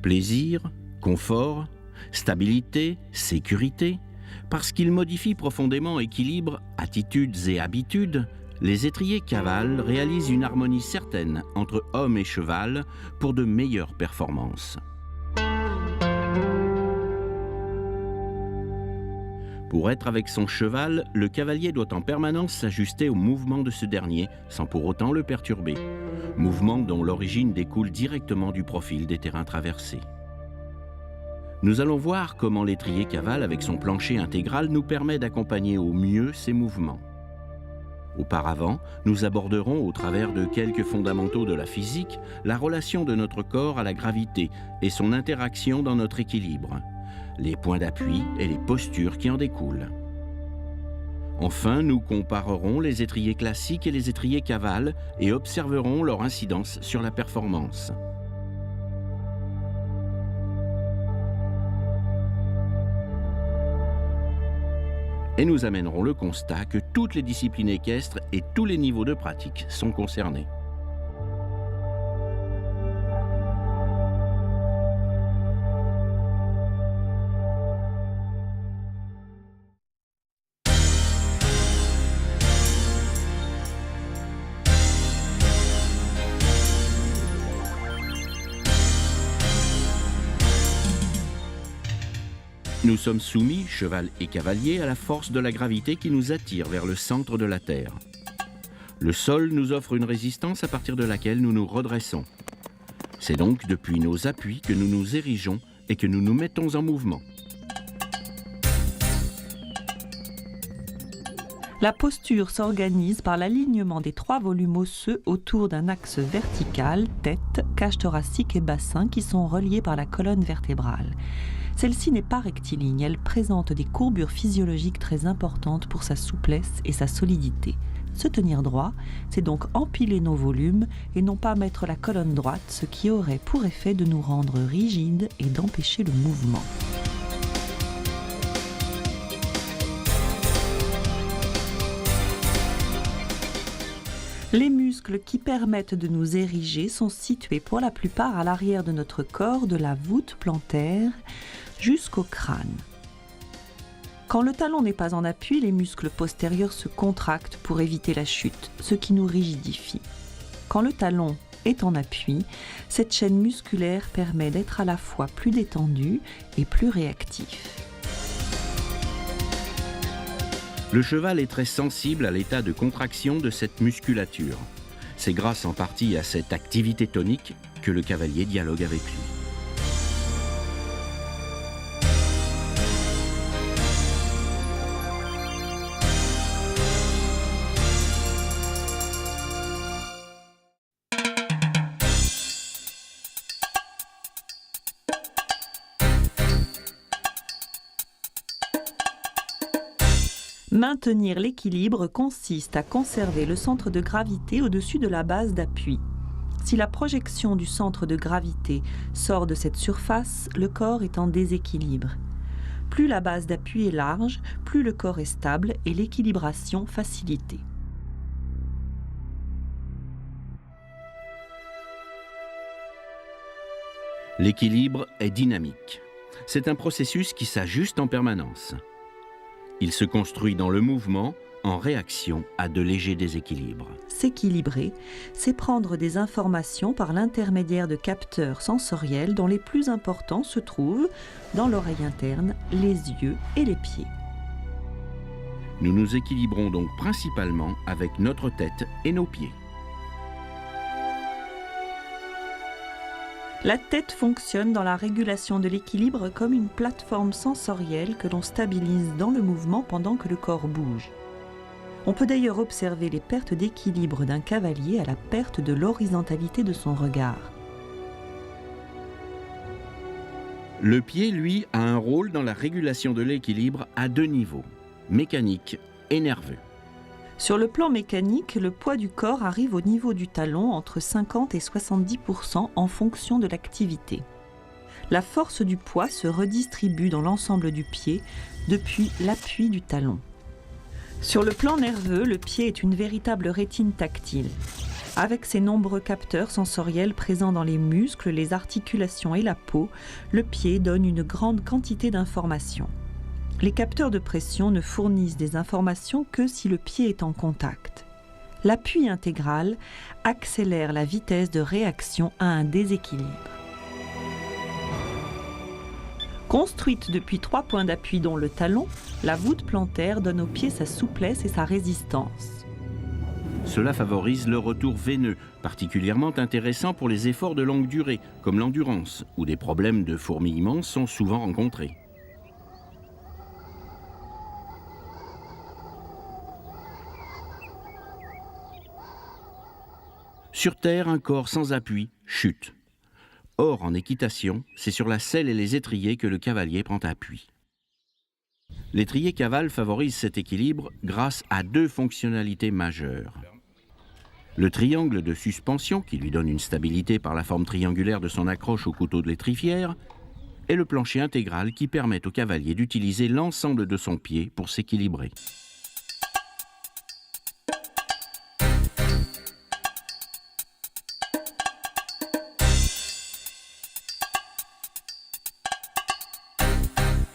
Plaisir, confort, stabilité, sécurité, parce qu'ils modifient profondément équilibre, attitudes et habitudes, les étriers cavales réalisent une harmonie certaine entre homme et cheval pour de meilleures performances. Pour être avec son cheval, le cavalier doit en permanence s'ajuster au mouvement de ce dernier, sans pour autant le perturber. Mouvement dont l'origine découle directement du profil des terrains traversés. Nous allons voir comment l'étrier cavale avec son plancher intégral nous permet d'accompagner au mieux ces mouvements. Auparavant, nous aborderons au travers de quelques fondamentaux de la physique la relation de notre corps à la gravité et son interaction dans notre équilibre, les points d'appui et les postures qui en découlent. Enfin, nous comparerons les étriers classiques et les étriers cavales et observerons leur incidence sur la performance. Et nous amènerons le constat que toutes les disciplines équestres et tous les niveaux de pratique sont concernés. Nous sommes soumis, cheval et cavalier, à la force de la gravité qui nous attire vers le centre de la Terre. Le sol nous offre une résistance à partir de laquelle nous nous redressons. C'est donc depuis nos appuis que nous nous érigeons et que nous nous mettons en mouvement. La posture s'organise par l'alignement des 3 volumes osseux autour d'un axe vertical, tête, cage thoracique et bassin, qui sont reliés par la colonne vertébrale. Celle-ci n'est pas rectiligne, elle présente des courbures physiologiques très importantes pour sa souplesse et sa solidité. Se tenir droit, c'est donc empiler nos volumes et non pas mettre la colonne droite, ce qui aurait pour effet de nous rendre rigides et d'empêcher le mouvement. Les muscles qui permettent de nous ériger sont situés pour la plupart à l'arrière de notre corps, de la voûte plantaire jusqu'au crâne. Quand le talon n'est pas en appui, les muscles postérieurs se contractent pour éviter la chute, ce qui nous rigidifie. Quand le talon est en appui, cette chaîne musculaire permet d'être à la fois plus détendu et plus réactif. Le cheval est très sensible à l'état de contraction de cette musculature. C'est grâce en partie à cette activité tonique que le cavalier dialogue avec lui. Maintenir l'équilibre consiste à conserver le centre de gravité au-dessus de la base d'appui. Si la projection du centre de gravité sort de cette surface, le corps est en déséquilibre. Plus la base d'appui est large, plus le corps est stable et l'équilibration facilitée. L'équilibre est dynamique. C'est un processus qui s'ajuste en permanence. Il se construit dans le mouvement en réaction à de légers déséquilibres. S'équilibrer, c'est prendre des informations par l'intermédiaire de capteurs sensoriels dont les plus importants se trouvent dans l'oreille interne, les yeux et les pieds. Nous nous équilibrons donc principalement avec notre tête et nos pieds. La tête fonctionne dans la régulation de l'équilibre comme une plateforme sensorielle que l'on stabilise dans le mouvement pendant que le corps bouge. On peut d'ailleurs observer les pertes d'équilibre d'un cavalier à la perte de l'horizontalité de son regard. Le pied, lui, a un rôle dans la régulation de l'équilibre à 2 niveaux, mécanique et nerveux. Sur le plan mécanique, le poids du corps arrive au niveau du talon entre 50 et 70% en fonction de l'activité. La force du poids se redistribue dans l'ensemble du pied depuis l'appui du talon. Sur le plan nerveux, le pied est une véritable rétine tactile. Avec ses nombreux capteurs sensoriels présents dans les muscles, les articulations et la peau, le pied donne une grande quantité d'informations. Les capteurs de pression ne fournissent des informations que si le pied est en contact. L'appui intégral accélère la vitesse de réaction à un déséquilibre. Construite depuis 3 points d'appui dont le talon, la voûte plantaire donne au pied sa souplesse et sa résistance. Cela favorise le retour veineux, particulièrement intéressant pour les efforts de longue durée, comme l'endurance, où des problèmes de fourmillement sont souvent rencontrés. Sur terre, un corps sans appui chute. Or, en équitation, c'est sur la selle et les étriers que le cavalier prend appui. L'étrier cavale favorise cet équilibre grâce à 2 fonctionnalités majeures. Le triangle de suspension, qui lui donne une stabilité par la forme triangulaire de son accroche au couteau de l'étrifière, et le plancher intégral qui permet au cavalier d'utiliser l'ensemble de son pied pour s'équilibrer.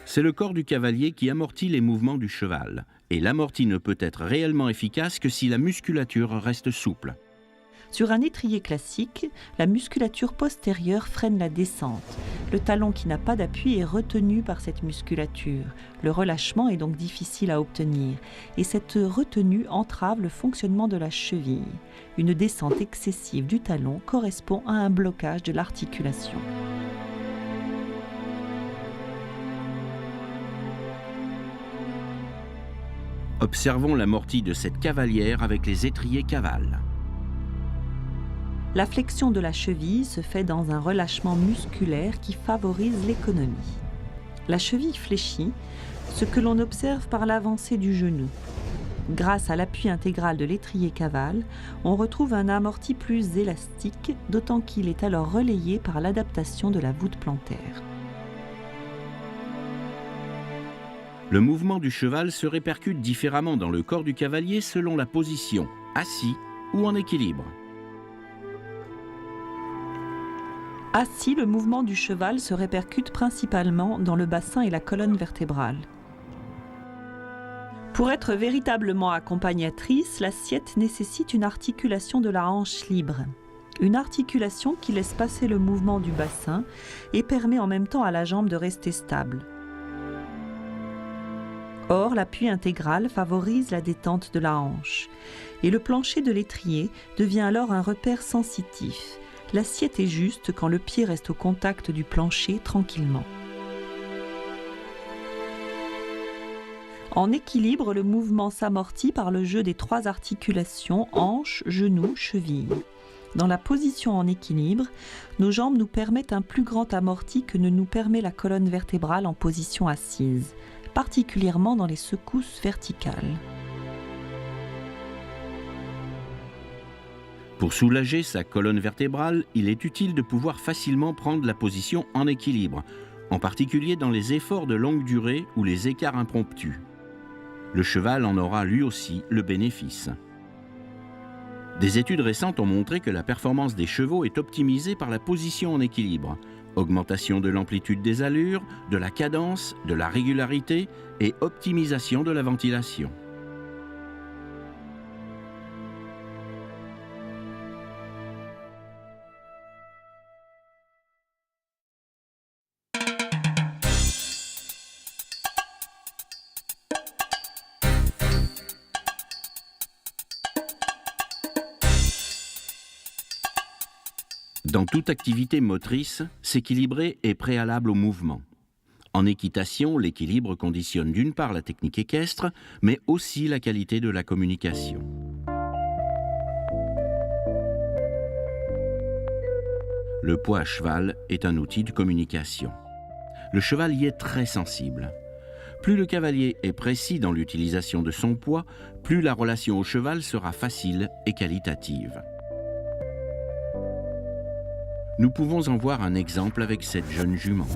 C'est le corps du cavalier qui amortit les mouvements du cheval. Et l'amorti ne peut être réellement efficace que si la musculature reste souple. Sur un étrier classique, la musculature postérieure freine la descente. Le talon qui n'a pas d'appui est retenu par cette musculature. Le relâchement est donc difficile à obtenir. Et cette retenue entrave le fonctionnement de la cheville. Une descente excessive du talon correspond à un blocage de l'articulation. Observons l'amorti de cette cavalière avec les étriers cavales. La flexion de la cheville se fait dans un relâchement musculaire qui favorise l'économie. La cheville fléchit, ce que l'on observe par l'avancée du genou. Grâce à l'appui intégral de l'étrier cavale, on retrouve un amorti plus élastique, d'autant qu'il est alors relayé par l'adaptation de la voûte plantaire. Le mouvement du cheval se répercute différemment dans le corps du cavalier selon la position, assis ou en équilibre. Assis, le mouvement du cheval se répercute principalement dans le bassin et la colonne vertébrale. Pour être véritablement accompagnatrice, l'assiette nécessite une articulation de la hanche libre. Une articulation qui laisse passer le mouvement du bassin et permet en même temps à la jambe de rester stable. Or, l'appui intégral favorise la détente de la hanche et le plancher de l'étrier devient alors un repère sensitif. L'assiette est juste quand le pied reste au contact du plancher tranquillement. En équilibre, le mouvement s'amortit par le jeu des 3 articulations hanche, genou, cheville. Dans la position en équilibre, nos jambes nous permettent un plus grand amorti que ne nous permet la colonne vertébrale en position assise, particulièrement dans les secousses verticales. Pour soulager sa colonne vertébrale, il est utile de pouvoir facilement prendre la position en équilibre, en particulier dans les efforts de longue durée ou les écarts impromptus. Le cheval en aura lui aussi le bénéfice. Des études récentes ont montré que la performance des chevaux est optimisée par la position en équilibre. Augmentation de l'amplitude des allures, de la cadence, de la régularité et optimisation de la ventilation. Dans toute activité motrice, s'équilibrer est préalable au mouvement. En équitation, l'équilibre conditionne d'une part la technique équestre, mais aussi la qualité de la communication. Le poids à cheval est un outil de communication. Le cheval y est très sensible. Plus le cavalier est précis dans l'utilisation de son poids, plus la relation au cheval sera facile et qualitative. Nous pouvons en voir un exemple avec cette jeune jument.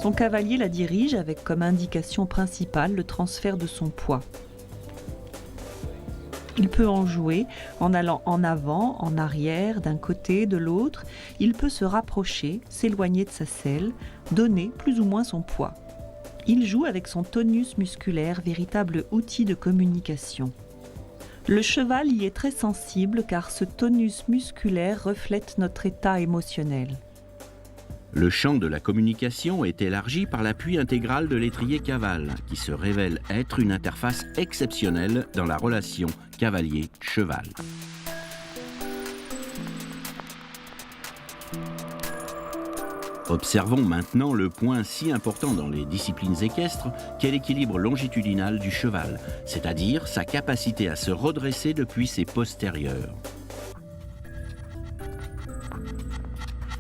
Son cavalier la dirige avec comme indication principale le transfert de son poids. Il peut en jouer en allant en avant, en arrière, d'un côté, de l'autre. Il peut se rapprocher, s'éloigner de sa selle, donner plus ou moins son poids. Il joue avec son tonus musculaire, véritable outil de communication. Le cheval y est très sensible car ce tonus musculaire reflète notre état émotionnel. Le champ de la communication est élargi par l'appui intégral de l'étrier cavale, qui se révèle être une interface exceptionnelle dans la relation cavalier-cheval. Observons maintenant le point si important dans les disciplines équestres qu'est l'équilibre longitudinal du cheval, c'est-à-dire sa capacité à se redresser depuis ses postérieurs.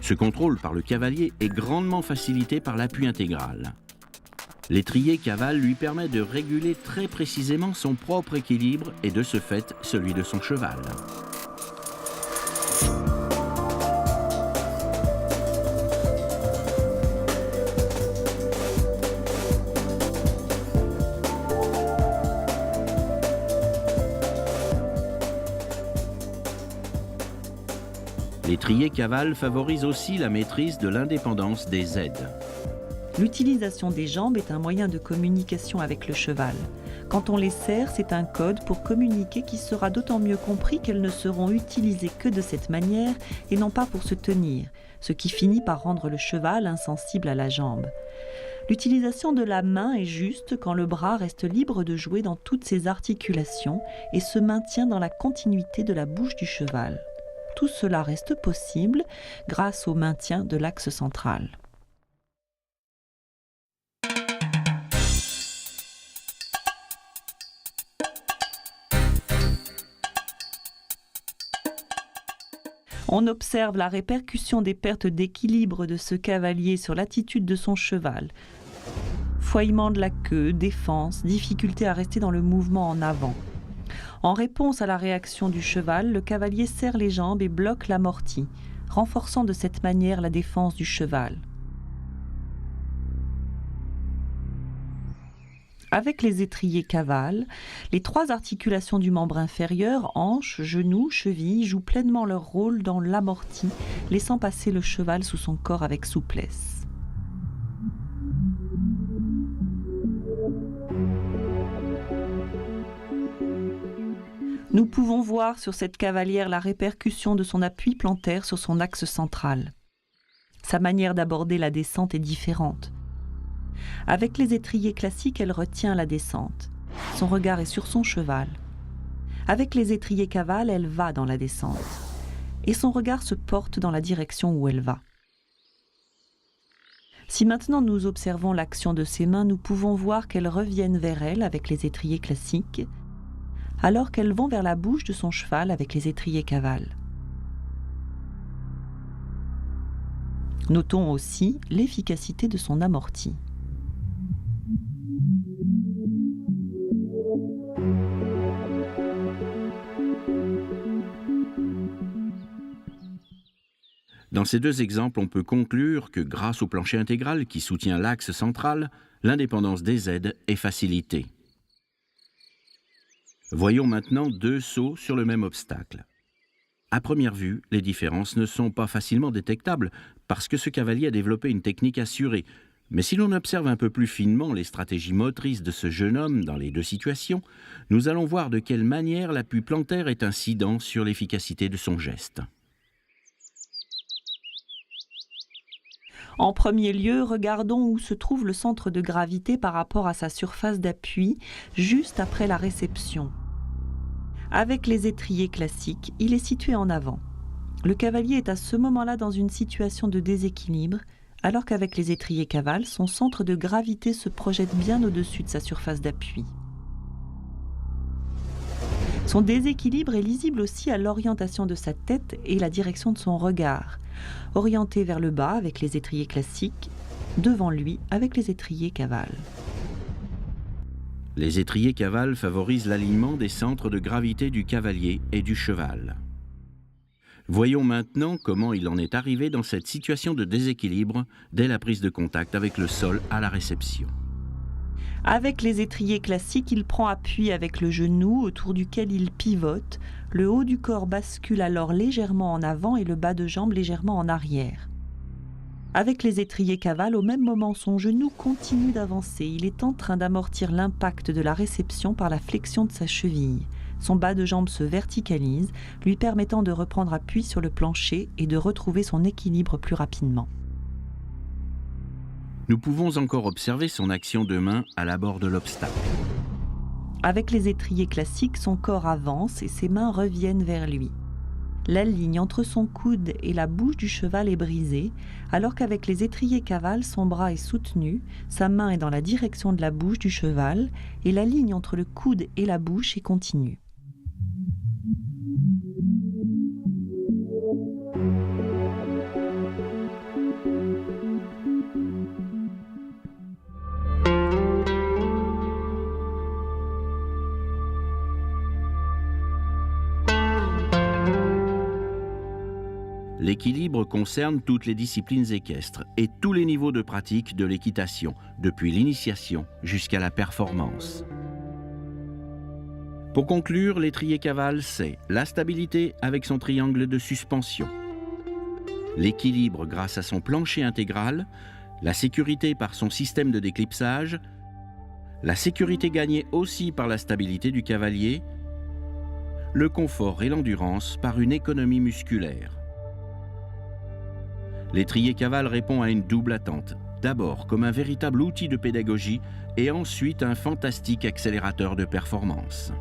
Ce contrôle par le cavalier est grandement facilité par l'appui intégral. L'étrier cavale lui permet de réguler très précisément son propre équilibre et de ce fait celui de son cheval. L'étrier cavale favorise aussi la maîtrise de l'indépendance des aides. L'utilisation des jambes est un moyen de communication avec le cheval. Quand on les serre, c'est un code pour communiquer qui sera d'autant mieux compris qu'elles ne seront utilisées que de cette manière et non pas pour se tenir, ce qui finit par rendre le cheval insensible à la jambe. L'utilisation de la main est juste quand le bras reste libre de jouer dans toutes ses articulations et se maintient dans la continuité de la bouche du cheval. Tout cela reste possible grâce au maintien de l'axe central. On observe la répercussion des pertes d'équilibre de ce cavalier sur l'attitude de son cheval. Fouaillement de la queue, défense, difficulté à rester dans le mouvement en avant. En réponse à la réaction du cheval, le cavalier serre les jambes et bloque l'amorti, renforçant de cette manière la défense du cheval. Avec les étriers cavale, les trois articulations du membre inférieur, hanches, genoux, chevilles, jouent pleinement leur rôle dans l'amorti, laissant passer le cheval sous son corps avec souplesse. Nous pouvons voir sur cette cavalière la répercussion de son appui plantaire sur son axe central. Sa manière d'aborder la descente est différente. Avec les étriers classiques, elle retient la descente. Son regard est sur son cheval. Avec les étriers cavale, elle va dans la descente. Et son regard se porte dans la direction où elle va. Si maintenant nous observons l'action de ses mains, nous pouvons voir qu'elles reviennent vers elle avec les étriers classiques, alors qu'elles vont vers la bouche de son cheval avec les étriers cavale. Notons aussi l'efficacité de son amorti. Dans ces deux exemples, on peut conclure que grâce au plancher intégral qui soutient l'axe central, l'indépendance des aides est facilitée. Voyons maintenant deux sauts sur le même obstacle. À première vue, les différences ne sont pas facilement détectables parce que ce cavalier a développé une technique assurée. Mais si l'on observe un peu plus finement les stratégies motrices de ce jeune homme dans les deux situations, nous allons voir de quelle manière l'appui plantaire est incident sur l'efficacité de son geste. En premier lieu, regardons où se trouve le centre de gravité par rapport à sa surface d'appui, juste après la réception. Avec les étriers classiques, il est situé en avant. Le cavalier est à ce moment-là dans une situation de déséquilibre, alors qu'avec les étriers cavale, son centre de gravité se projette bien au-dessus de sa surface d'appui. Son déséquilibre est lisible aussi à l'orientation de sa tête et la direction de son regard, orienté vers le bas avec les étriers classiques, devant lui avec les étriers cavale. Les étriers cavale favorisent l'alignement des centres de gravité du cavalier et du cheval. Voyons maintenant comment il en est arrivé dans cette situation de déséquilibre dès la prise de contact avec le sol à la réception. Avec les étriers classiques, il prend appui avec le genou autour duquel il pivote. Le haut du corps bascule alors légèrement en avant et le bas de jambe légèrement en arrière. Avec les étriers cavale, au même moment, son genou continue d'avancer. Il est en train d'amortir l'impact de la réception par la flexion de sa cheville. Son bas de jambe se verticalise, lui permettant de reprendre appui sur le plancher et de retrouver son équilibre plus rapidement. Nous pouvons encore observer son action de main à l'abord de l'obstacle. Avec les étriers classiques, son corps avance et ses mains reviennent vers lui. La ligne entre son coude et la bouche du cheval est brisée, alors qu'avec les étriers cavale, son bras est soutenu, sa main est dans la direction de la bouche du cheval et la ligne entre le coude et la bouche est continue. L'équilibre concerne toutes les disciplines équestres et tous les niveaux de pratique de l'équitation, depuis l'initiation jusqu'à la performance. Pour conclure, l'étrier cavale, c'est la stabilité avec son triangle de suspension, l'équilibre grâce à son plancher intégral, la sécurité par son système de déclipsage, la sécurité gagnée aussi par la stabilité du cavalier, le confort et l'endurance par une économie musculaire. L'étrier cavale répond à une double attente, d'abord comme un véritable outil de pédagogie et ensuite un fantastique accélérateur de performance.